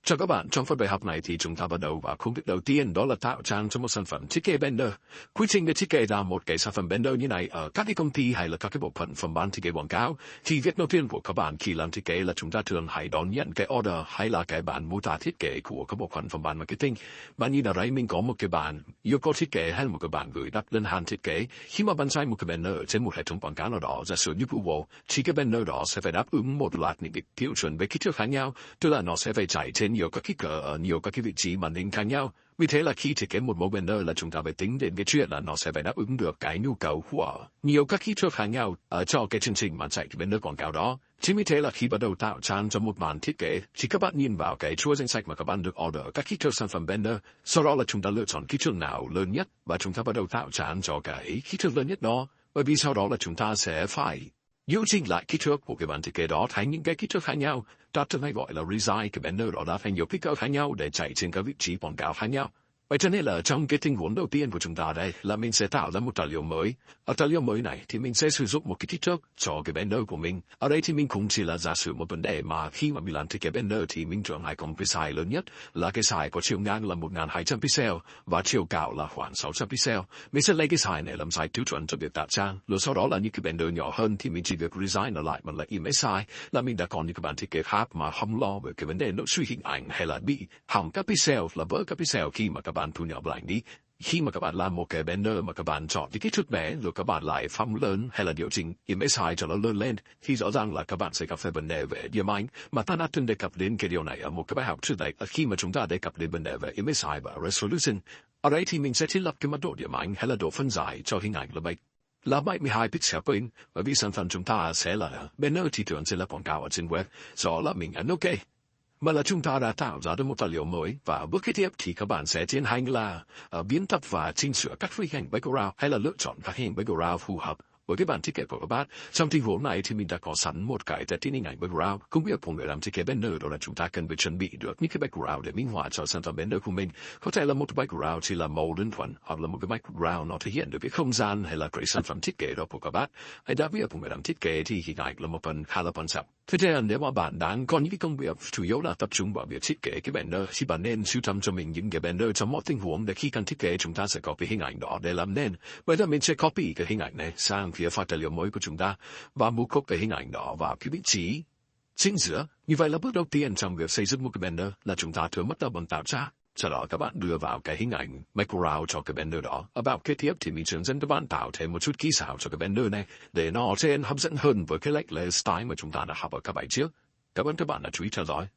Chào các bạn, trong phần bài học này thì chúng ta bắt đầu vào công việc đầu tiên, đó là tạo trang cho một sản phẩm thiết kế banner. Quy trình để thiết kế ra một cái sản phẩm banner như này ở các cái công ty hay là các cái bộ phận phần bán thiết kế quảng cáo, thì việc đầu tiên của các bạn khi làm thiết kế là chúng ta thường hãy đón nhận cái order hay là cái bản mô tả thiết kế của các bộ phận phần bán marketing. Bạn nhìn ở đây mình có một cái bản yêu cầu thiết kế hay là một cái bản gửi đáp lên hàng thiết kế. Khi mà bạn xây một cái banner trên một hệ thống quảng cáo nào đó, giả sử như Google, thì cái banner đó sẽ phải đáp ứng một loạt những cái tiêu chuẩn về kích thước khác nhau, tức là nó sẽ phải chạy trên nhiều các cái cỡ ở nhiều các cái vị trí màn hình khác nhau. Vì thế là khi thiết kế một mẫu banner là chúng ta phải tính đến cái chuyện là nó sẽ phải đáp ứng được cái nhu cầu của nhiều các kích thước khác nhau ở cho cái chương trình mà chạy cái banner quảng cáo đó. Chính vì thế là khi bắt đầu tạo trang cho một bản thiết kế thì các bạn nhìn vào cái chuỗi danh sách mà các bạn được order các kích thước sản phẩm banner, sau đó là chúng ta lựa chọn kích thước nào lớn nhất và chúng ta bắt đầu tạo trang cho cái kích thước lớn nhất đó. Bởi vì sau đó là chúng ta sẽ phải điều chỉnh lại kích thước của cái bản thiết kế đó thành những cái kích thước khác nhau. Ta thường hay gọi là resize cái banner đó ra thành nhiều kích cỡ khác nhau để chạy trên các vị trí quảng cáo khác nhau. Vậy cho nên là trong cái tình huống đầu tiên của chúng ta đây là mình sẽ tạo ra một tài liệu mới. Ở tài liệu mới này thì mình sẽ sử dụng một cái kích thước cho cái banner của mình. Ở đây thì mình cũng chỉ là giả sử một vấn đề mà khi mà mình làm thiết kế banner thì mình thường hay có một cái size lớn nhất là cái size có chiều ngang là 1.200 pixel và chiều cao là khoảng 600 pixel. Mình sẽ lấy cái size này làm size tiêu chuẩn cho việc tạo trang. Rồi sau đó là những cái banner nhỏ hơn thì mình chỉ việc design nó lại bằng là image size, là mình đã còn những cái bản thiết kế khác mà không lo về cái vấn đề nội suy hình ảnh hay là bị hỏng các pixel là vỡ các pixel khi mà các bạn thu nhỏ lại đi. Khi mà các bạn làm một cái banner mà các bạn chọn cái kích thước bé rồi các bạn lại phóng lớn hay là điều chỉnh image size cho nó lớn lên thì rõ ràng là các bạn sẽ gặp phải vấn đề về điểm ảnh, mà ta đã từng đề cập đến cái điều này ở một cái bài học trước đây khi mà chúng ta đề cập đến vấn đề về image size và resolution. Ở đây thì mình sẽ thiết lập cái mật độ điểm ảnh hay là độ phân giải cho hình ảnh là 72 pixel per inch, bởi vì sản phẩm chúng ta sẽ là banner thì thường sẽ là quảng cáo ở trên web. Do là mình ấn OK. Mà là chúng ta đã tạo ra được một tài liệu mới và bước kế tiếp thì các bạn sẽ tiến hành là biên tập và chỉnh sửa các hình ảnh background hay là lựa chọn các hình background phù hợp với cái bản thiết kế của các bạn. Trong tình huống này thì mình đã có sẵn một cái test hình ảnh background. Công việc của người làm thiết kế banner đó là chúng ta cần phải chuẩn bị được những cái background để minh họa cho sản phẩm banner của mình. Có thể là một background chỉ là màu đơn thuần, hoặc là một cái background nó thể hiện được cái không gian hay là cái sản phẩm thiết kế đó của các bạn. Hay đặc biệt của người làm thiết kế thì hình ảnh là một phần khá là quan trọng. Thế nên nếu mà bạn đang có những cái công việc chủ yếu là tập trung vào việc thiết kế cái banner thì bạn nên sưu tầm cho mình những cái banner trong mọi tình huống để khi cần thiết kế chúng ta sẽ có cái hình ảnh đó để làm nên. Vậy là mình sẽ copy cái hình ảnh này sang phía file tài liệu mới của chúng ta và mô copy cái hình ảnh đó vào cái vị trí chính giữa. Như vậy là bước đầu tiên trong việc xây dựng một cái banner là chúng ta thường bắt đầu bằng tạo ra. Sau đó các bạn đưa vào cái hình ảnh background cho cái banner đó. Ở bài kế tiếp thì mình hướng dẫn các bạn tạo thêm một chút kỹ xảo cho cái banner này để nó trở nên hấp dẫn hơn với cái lệch style mà chúng ta đã học ở các bài trước. Cảm ơn các bạn đã chú ý theo dõi.